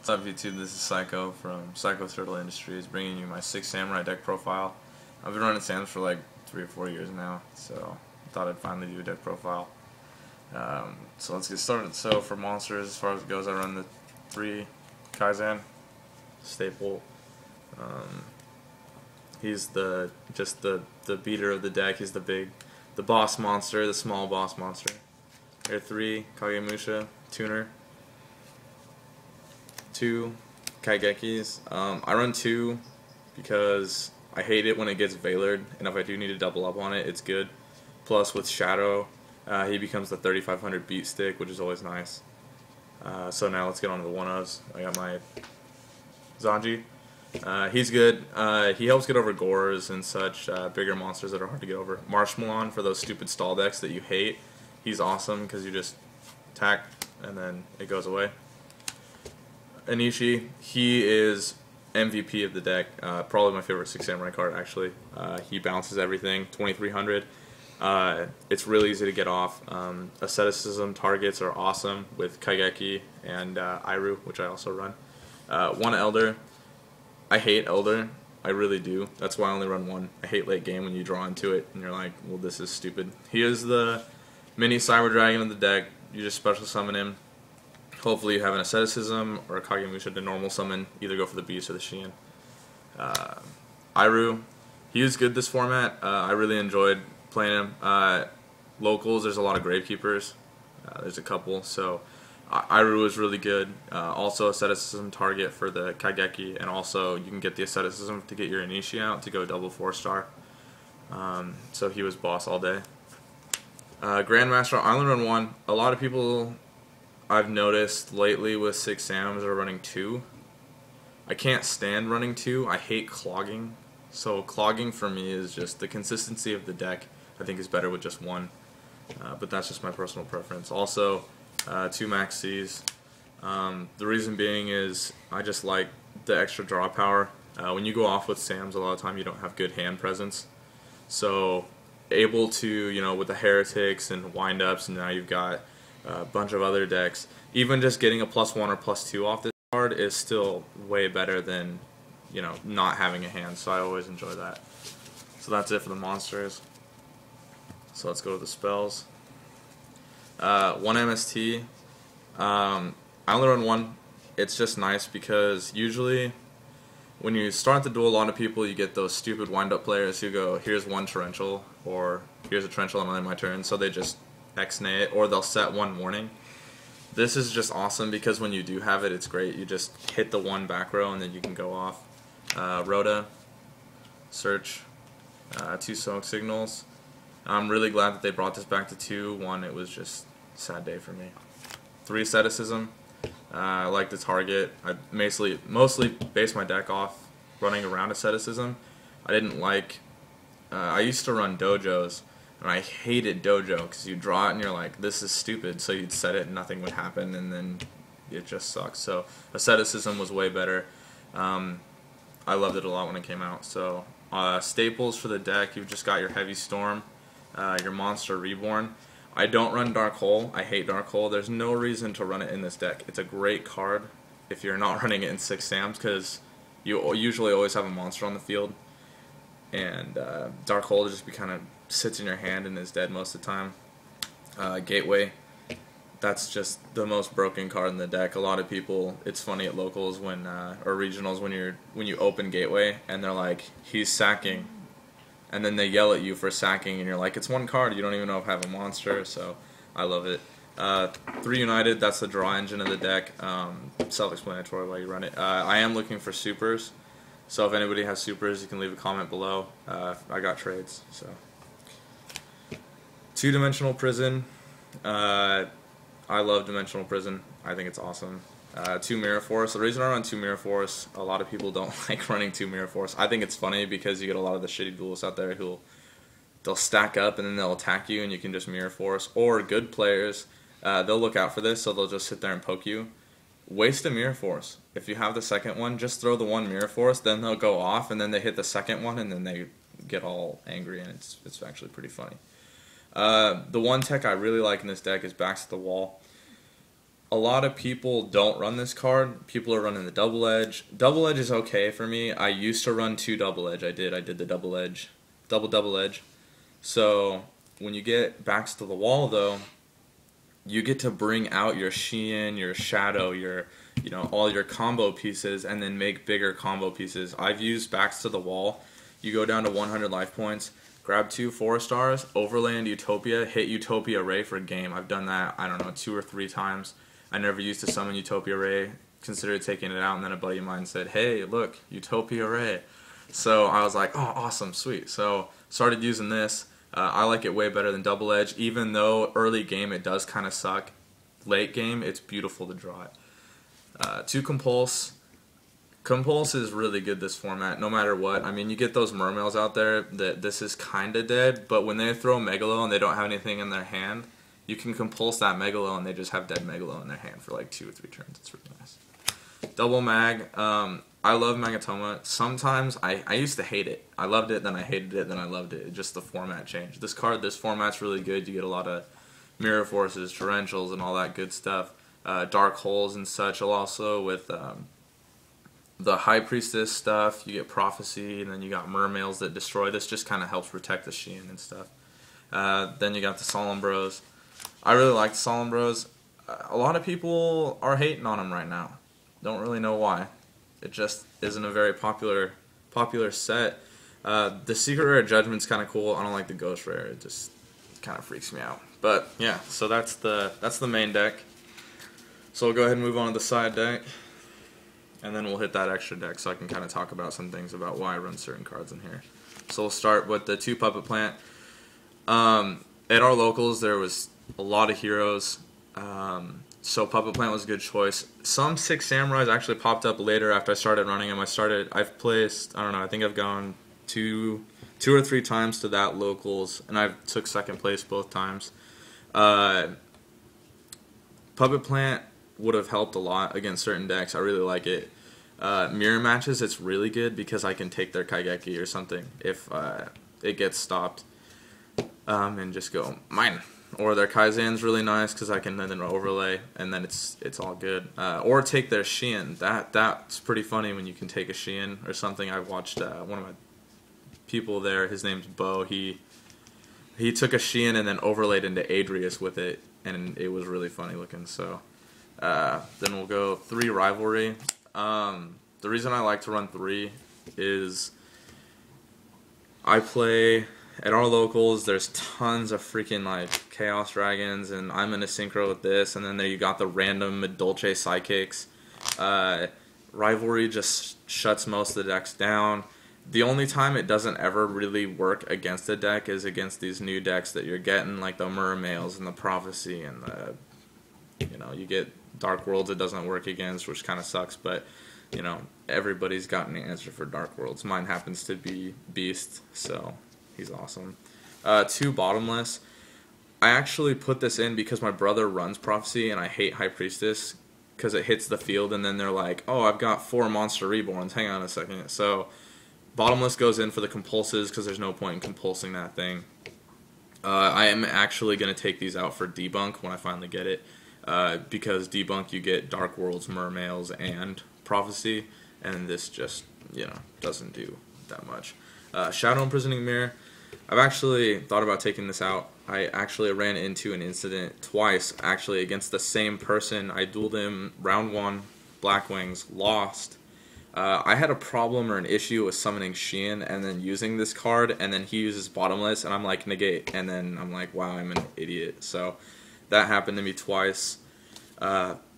What's up YouTube, this is Psycho from Psycho Turtle Industries bringing you my 6 Samurai deck profile. I've been running Sams for like 3 or 4 years now, so I thought I'd finally do a deck profile. So let's get started. So for monsters, as far as it goes, I run the 3 Kaizen, staple. He's just the beater of the deck. He's the boss monster, the small boss monster. Here 3 Kagemusha, tuner. 2 Kaigekis. I run 2 because I hate it when it gets Veilered, and if I do need to double up on it, it's good. Plus with Shadow, he becomes the 3500 beat stick, which is always nice. So now let's get on to the 1-ofs. I got my Zanji. He's good. He helps get over Gores and such, bigger monsters that are hard to get over. Marshmallow for those stupid stall decks that you hate. He's awesome because you just attack and then it goes away. Anishi, he is MVP of the deck, probably my favorite 6 Samurai card actually. He bounces everything, 2300. It's really easy to get off. Asceticism targets are awesome with Kaigeki and Iru, which I also run. 1 Elder, I hate Elder, I really do. That's why I only run 1. I hate late game when you draw into it and you're like, well, this is stupid. He is the mini Cyber Dragon of the deck. You just special summon him. Hopefully you have an Asceticism or a Kagemusha to normal summon, either go for the Beast or the Shien. Iru, he is good this format. I really enjoyed playing him. Locals, there's a lot of Gravekeepers. There's a couple, so Iru is really good. Also Asceticism target for the Kaigeki, and also you can get the Asceticism to get your Anishi out to go double 4-star. So he was boss all day. Grandmaster, I only run 1. A lot of people I've noticed lately with 6 Sams are running 2. I can't stand running 2. I hate clogging. So clogging for me is just the consistency of the deck. I think is better with just 1. But that's just my personal preference. Also, 2 Max Cs. The reason being is I just like the extra draw power. When you go off with Sams, a lot of time you don't have good hand presence. So able to, you know, with the Heretics and Wind-Ups, and now you've got a bunch of other decks, even just getting a +1 or +2 off this card is still way better than, you know, not having a hand, so I always enjoy that. So that's it for the monsters. So let's go to the spells. 1 MST. I only run 1. It's just nice because usually when you start the duel, a lot of people, you get those stupid wind-up players who go, here's 1 torrential, or here's a torrential on my turn, so they just X-nay it, or they'll set 1 warning. This is just awesome because when you do have it, it's great. You just hit the 1 back row and then you can go off. Rhoda, Search, 2 Smoke Signals. I'm really glad that they brought this back to 2. 1, it was just a sad day for me. 3 Asceticism. I like the target. I mostly base my deck off running around Asceticism. I didn't like, I used to run Dojos, and I hated Dojo because you draw it and you're like, this is stupid, so you'd set it and nothing would happen, and then it just sucks. So Asceticism was way better. I loved it a lot when it came out. So staples for the deck, you've just got your Heavy Storm, your Monster Reborn. I don't run Dark Hole. I hate Dark Hole. There's no reason to run it in this deck. It's a great card if you're not running it in 6 Sams because you usually always have a monster on the field. And Dark Hole just kind of sits in your hand and is dead most of the time. Gateway, that's just the most broken card in the deck. A lot of people, it's funny at locals when or regionals when you open Gateway and they're like, he's sacking, and then they yell at you for sacking and you're like, it's 1 card, you don't even know if I have a monster. So I love it. 3 United, that's the draw engine of the deck. Self-explanatory why you run it. I am looking for supers. So if anybody has supers, you can leave a comment below. I got trades. So 2-Dimensional Prison. I love Dimensional Prison. I think it's awesome. 2 Mirror Force. The reason I run 2 Mirror Force, a lot of people don't like running 2 Mirror Force. I think it's funny because you get a lot of the shitty duelists out there who they'll stack up and then they'll attack you and you can just Mirror Force. Or good players, they'll look out for this, so they'll just sit there and poke you. Waste a Mirror Force. If you have the second one, just throw the 1 Mirror Force, then they'll go off, and then they hit the second one, and then they get all angry, and it's actually pretty funny. The one tech I really like in this deck is Backs to the Wall. a lot of people don't run this card. People are running the double edge. Double edge is okay for me. I used to run 2 double edge. I did the double edge, double edge. So when you get backs to the wall though, you get to bring out your Shein, your Shadow, your all your combo pieces, and then make bigger combo pieces. I've used backs to the wall. You go down to 100 life points, grab 2 4-stars, overlay into Utopia, hit Utopia Ray for a game. I've done that, I don't know, 2 or 3 times. I never used to summon Utopia Ray, considered taking it out, and then a buddy of mine said, hey, look, Utopia Ray. So I was like, oh, awesome, sweet. So started using this. I like it way better than double edge, even though early game it does kind of suck. Late game, it's beautiful to draw it. 2 Compulse. Compulse is really good this format, no matter what. I mean, you get those mermails out there that this is kind of dead, but when they throw Megalo and they don't have anything in their hand, you can Compulse that Megalo and they just have dead Megalo in their hand for like 2 or 3 turns. It's really nice. Double Mag. I love Magatoma. Sometimes I used to hate it. I loved it, then I hated it, then I loved it. Just the format changed. This format's really good. You get a lot of Mirror Forces, Torrentials, and all that good stuff. Dark Holes and such. Also with the High Priestess stuff, you get Prophecy, and then you got Mermails that destroy. This just kind of helps protect the Shein and stuff. Then you got the Solemn Bros. I really like the Solemn Bros. A lot of people are hating on them right now. Don't really know why. It just isn't a very popular set. The Secret Rare Judgment's kind of cool. I don't like the Ghost Rare. It just kind of freaks me out. But yeah, so that's the main deck. So we'll go ahead and move on to the side deck, and then we'll hit that extra deck so I can kind of talk about some things about why I run certain cards in here. So we'll start with the 2 Puppet Plant. At our locals, there was a lot of heroes. So Puppet Plant was a good choice. Some 6 Samurais actually popped up later after I started running them. I've placed, I don't know, I think I've gone two or 3 times to that locals, and I took 2nd place both times. Puppet Plant would have helped a lot against certain decks. I really like it. Mirror matches, it's really good because I can take their Kaigeki or something if it gets stopped, and just go mine. Or their Kaizen's really nice because I can then overlay, and then it's all good. Or take their Shein. That's pretty funny when you can take a Shein or something. I watched one of my people there. His name's Bo. He took a Shein and then overlaid into Adrius with it, and it was really funny looking. So then we'll go 3 Rivalry. The reason I like to run 3 is I play. At our locals, there's tons of freaking like Chaos Dragons, and I'm in a synchro with this, and then there you got the random Dolce Psychics. Rivalry just shuts most of the decks down. The only time it doesn't ever really work against a deck is against these new decks that you're getting, like the Mermails and the Prophecy and the, you get Dark Worlds it doesn't work against, which kind of sucks, but, everybody's got an answer for Dark Worlds. Mine happens to be Beast, so he's awesome. 2 Bottomless. I actually put this in because my brother runs Prophecy, and I hate High Priestess because it hits the field, and then they're like, oh, I've got 4 Monster Reborns. Hang on a second. So Bottomless goes in for the Compulses because there's no point in compulsing that thing. I am actually going to take these out for Debunk when I finally get it, because Debunk you get Dark Worlds, Mermails, and Prophecy, and this just, doesn't do that much. Shadow Imprisoning Mirror. I've actually thought about taking this out. I actually ran into an incident twice, actually, against the same person. I dueled him round 1, Black Wings, lost. I had a problem or an issue with summoning Shein and then using this card, and then he uses Bottomless, and I'm like, negate, and then I'm like, wow, I'm an idiot. So that happened to me twice.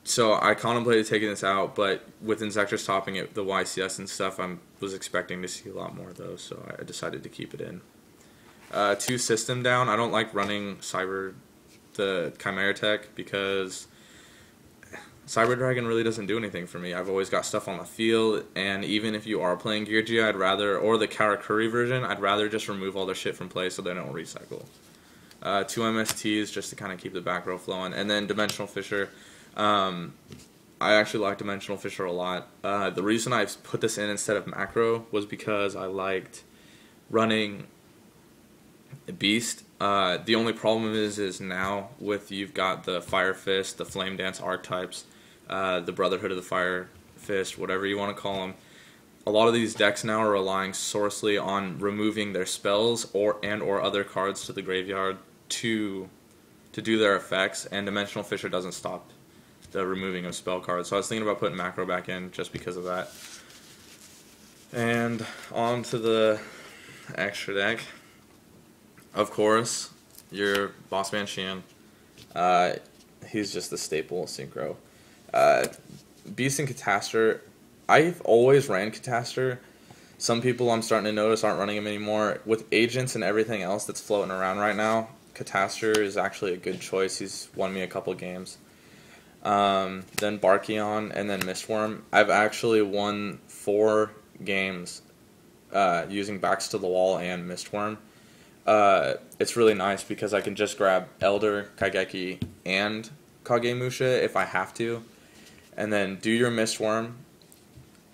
So I contemplated taking this out, but with Insectors topping it, the YCS and stuff, I was expecting to see a lot more of those, so I decided to keep it in. 2 System Down. I don't like running the Chimera tech because Cyber Dragon really doesn't do anything for me. I've always got stuff on the field, and even if you are playing Gear G, or the Karakuri version, I'd rather just remove all their shit from play so they don't recycle. 2 MSTs just to kind of keep the back row flowing, and then Dimensional Fisher. I actually like Dimensional Fisher a lot. The reason I put this in instead of Macro was because I liked running Beast. The only problem is now with you've got the Fire Fist, the Flame Dance archetypes, the Brotherhood of the Fire Fist, whatever you want to call them. A lot of these decks now are relying sourcely on removing their spells or other cards to the graveyard to do their effects, and Dimensional Fissure doesn't stop the removing of spell cards. So I was thinking about putting Macro back in just because of that. And on to the extra deck. Of course, your Bossman Sheehan. He's just the staple synchro. Beast and Catastor. I've always ran Catastor. Some people I'm starting to notice aren't running him anymore. With agents and everything else that's floating around right now, Catastor is actually a good choice. He's won me a couple games. Then Barkion and then Mistworm. I've actually won 4 games using Backs to the Wall and Mistworm. It's really nice because I can just grab Elder, Kaigeki, and Kagemusha if I have to, and then do your Mistworm,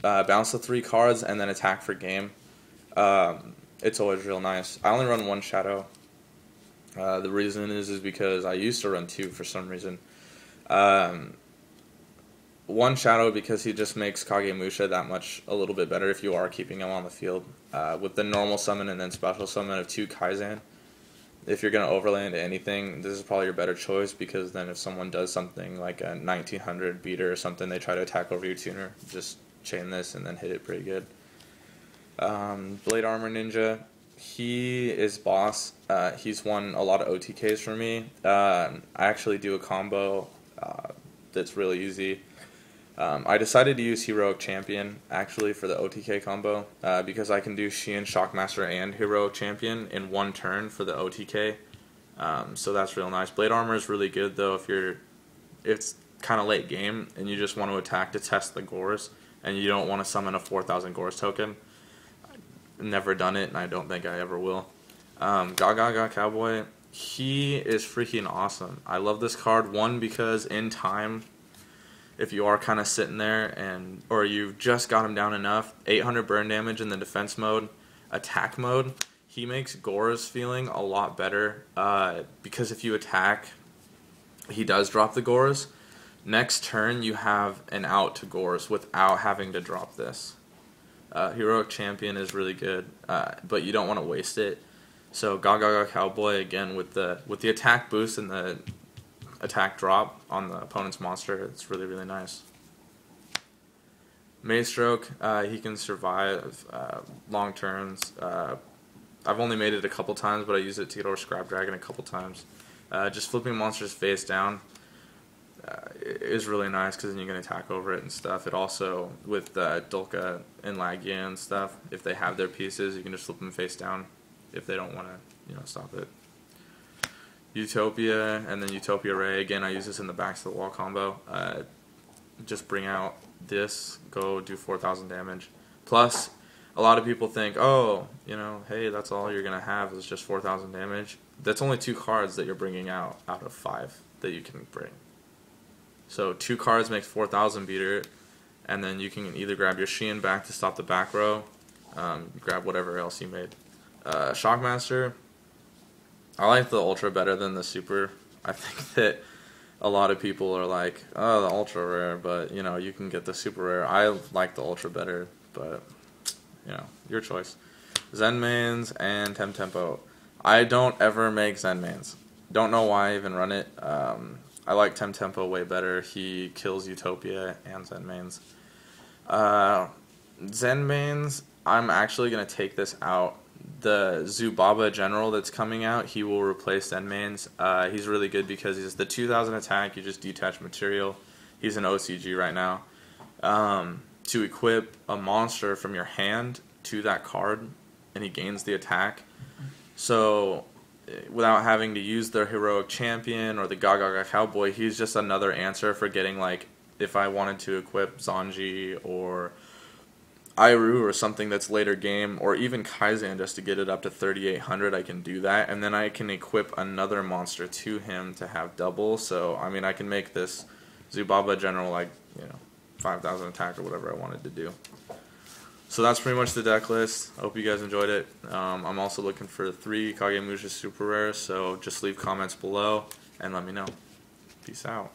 bounce the 3 cards, and then attack for game. It's always real nice. I only run 1 Shadow. The reason is because I used to run 2 for some reason. 1 Shadow because he just makes Kagemusha that much a little bit better if you are keeping him on the field. With the normal summon and then special summon of 2 Kaizen, if you're going to overlay into anything, this is probably your better choice, because then if someone does something like a 1900 beater or something, they try to attack over your tuner, just chain this and then hit it pretty good. Blade Armor Ninja, he is boss. He's won a lot of OTKs for me. I actually do a combo that's really easy. I decided to use Heroic Champion actually for the OTK combo because I can do Sheehan, Shockmaster, and Heroic Champion in 1 turn for the OTK. So that's real nice. Blade Armor is really good though if it's kind of late game and you just want to attack to test the Gores and you don't want to summon a 4,000 Gores token. I've never done it and I don't think I ever will. Gaga Cowboy, he is freaking awesome. I love this card, 1, because in time, if you are kind of sitting there or you've just got him down enough, 800 burn damage in the defense mode, attack mode, he makes Gore's feeling a lot better because if you attack, he does drop the Gore's. Next turn, you have an out to Gore's without having to drop this. Heroic Champion is really good, but you don't want to waste it. So Gaga Cowboy, again, with the attack boost and the attack drop on the opponent's monster, it's really, really nice. Maestroke, he can survive long turns. I've only made it a couple times, but I use it to get over Scrap Dragon a couple times. Just flipping monsters face down is really nice because then you can attack over it and stuff. It also, with Dulka and Lagia and stuff, if they have their pieces, you can just flip them face down if they don't want to, stop it. Utopia and then Utopia Ray. Again, I use this in the Backs to the Wall combo. Just bring out this, go do 4,000 damage. Plus, a lot of people think, oh, hey, that's all you're going to have is just 4,000 damage. That's only 2 cards that you're bringing out of 5 that you can bring. So 2 cards makes 4,000 beater, and then you can either grab your Sheehan back to stop the back row, grab whatever else you made. Shockmaster, I like the Ultra better than the Super. I think that a lot of people are like, oh, the Ultra Rare, but, you can get the Super Rare. I like the Ultra better, but, your choice. Zenmains and Temtempo. I don't ever make Zenmains. Don't know why I even run it. I like Temtempo way better. He kills Utopia and Zenmains. Zenmains, I'm actually going to take this out. The Zubaba General that's coming out, he will replace Zenmains. He's really good because he's the 2,000 attack, you just detach material. He's an OCG right now. To equip a monster from your hand to that card, and he gains the attack. So, without having to use the Heroic Champion or the Gaga Cowboy, he's just another answer for getting, like, if I wanted to equip Zanji or Iru or something that's later game, or even Kaizen just to get it up to 3,800, I can do that, and then I can equip another monster to him to have double. So, I mean, I can make this Zubaba General, like, 5,000 attack or whatever I wanted to do. So that's pretty much the deck list. I hope you guys enjoyed it. I'm also looking for 3 Kagemusha super rares, so just leave comments below and let me know. Peace out.